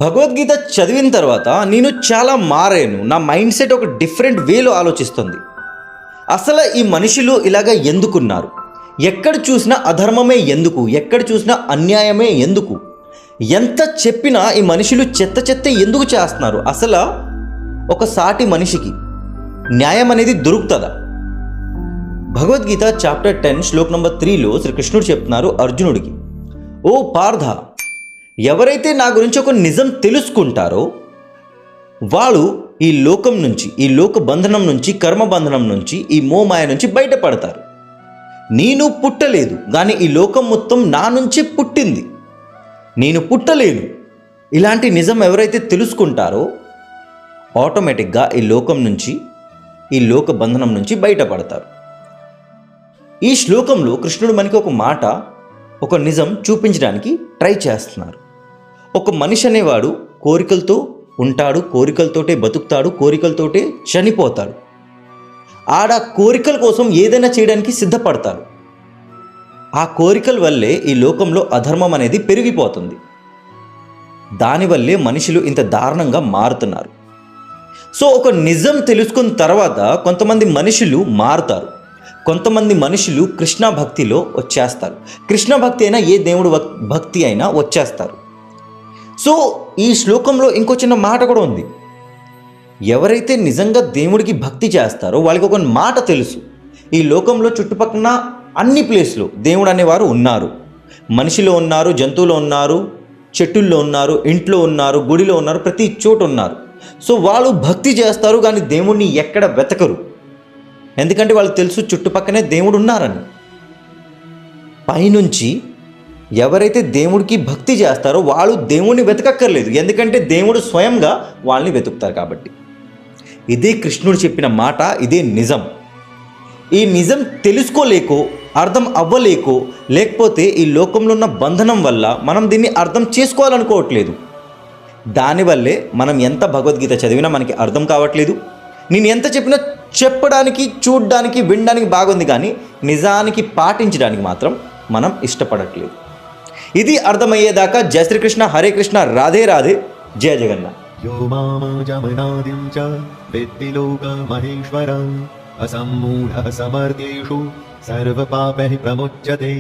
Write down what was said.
భగవద్గీత చదివిన తర్వాత నేను చాలా మారాను. నా మైండ్ సెట్ ఒక డిఫరెంట్ వేలో ఆలోచిస్తుంది. అసలు ఈ మనుషులు ఇలాగ ఎందుకున్నారు? ఎక్కడ చూసినా అధర్మమే ఎందుకు? ఎక్కడ చూసినా అన్యాయమే ఎందుకు? ఎంత చెప్పినా ఈ మనుషులు చెత్త చెత్త ఎందుకు చేస్తున్నారు? అసలు ఒక సాటి మనిషికి న్యాయం అనేది దొరుకుతుందా? భగవద్గీత చాప్టర్ 10 శ్లోక్ నంబర్ 3లో శ్రీకృష్ణుడు చెప్తున్నారు అర్జునుడికి, ఓ పార్థ, ఎవరైతే నా గురించి ఒక నిజం తెలుసుకుంటారో వాళ్ళు ఈ లోకం నుంచి, ఈ లోక బంధనం నుంచి, కర్మ బంధనం నుంచి, ఈ మోమాయ నుంచి బయటపడతారు. నేను పుట్టలేదు కానీ ఈ లోకం మొత్తం నా నుంచి పుట్టింది. నేను పుట్టలేను. ఇలాంటి నిజం ఎవరైతే తెలుసుకుంటారో ఆటోమేటిక్గా ఈ లోకం నుంచి, ఈ లోక బంధనం నుంచి బయటపడతారు. ఈ శ్లోకంలో కృష్ణుడు మనకి ఒక మాట, ఒక నిజం చూపించడానికి ట్రై చేస్తున్నారు. ఒక మనిషి అనేవాడు కోరికలతో ఉంటాడు, కోరికలతోటే బతుకుతాడు, కోరికలతోటే చనిపోతాడు. ఆడ కోరికల కోసం ఏదైనా చేయడానికి సిద్ధపడతాడు. ఆ కోరికల వల్లే ఈ లోకంలో అధర్మం అనేది పెరిగిపోతుంది. దానివల్లే మనుషులు ఇంత దారుణంగా మారుతున్నారు. సో ఒక నిజం తెలుసుకున్న తర్వాత కొంతమంది మనుషులు మారుతారు. కొంతమంది మనుషులు కృష్ణ భక్తిలో వచ్చేస్తారు. కృష్ణ భక్తి అయినా ఏ దేవుడు భక్తి అయినా వచ్చేస్తారు. సో ఈ శ్లోకంలో ఇంకో చిన్న మాట కూడా ఉంది. ఎవరైతే నిజంగా దేవుడికి భక్తి చేస్తారో వాళ్ళకి ఒక మాట తెలుసు, ఈ లోకంలో చుట్టుపక్కల అన్ని ప్లేస్లో దేవుడు అనేవారు ఉన్నారు. మనిషిలో ఉన్నారు, జంతువులో ఉన్నారు, చెట్టుల్లో ఉన్నారు, ఇంట్లో ఉన్నారు, గుడిలో ఉన్నారు, ప్రతి చోటు ఉన్నారు. సో వాళ్ళు భక్తి చేస్తారు కానీ దేవుణ్ణి ఎక్కడ వెతకరు. ఎందుకంటే వాళ్ళకి తెలుసు చుట్టుపక్కనే దేవుడు ఉన్నారని. పైనుంచి ఎవరైతే దేవుడికి భక్తి చేస్తారో వాళ్ళు దేవుణ్ణి వెతకక్కర్లేదు, ఎందుకంటే దేవుడు స్వయంగా వాళ్ళని వెతుకుతారు కాబట్టి. ఇదే కృష్ణుడు చెప్పిన మాట, ఇదే నిజం. ఈ నిజం తెలుసుకోలేకో, అర్థం అవ్వలేకో, లేకపోతే ఈ లోకంలో ఉన్న బంధనం వల్ల మనం దీన్ని అర్థం చేసుకోవాలనుకోవట్లేదు. దానివల్లే మనం ఎంత భగవద్గీత చదివినా మనకి అర్థం కావట్లేదు. నేను ఎంత చెప్పినా చెప్పడానికి, చూడడానికి, వినడానికి బాగుంది కానీ నిజానికి పాటించడానికి మాత్రం మనం ఇష్టపడట్లేదు. ఇది అర్థమయ్యేదాకా జయ శ్రీకృష్ణ, హరే కృష్ణ, రాధే రాధే, జయ జగన్నాథ్. यो मामजमनादिं च विद्धि लोकमहेश्वरम् असम्मूढः समर्थेषु सर्वपापैः प्रमुच्यते.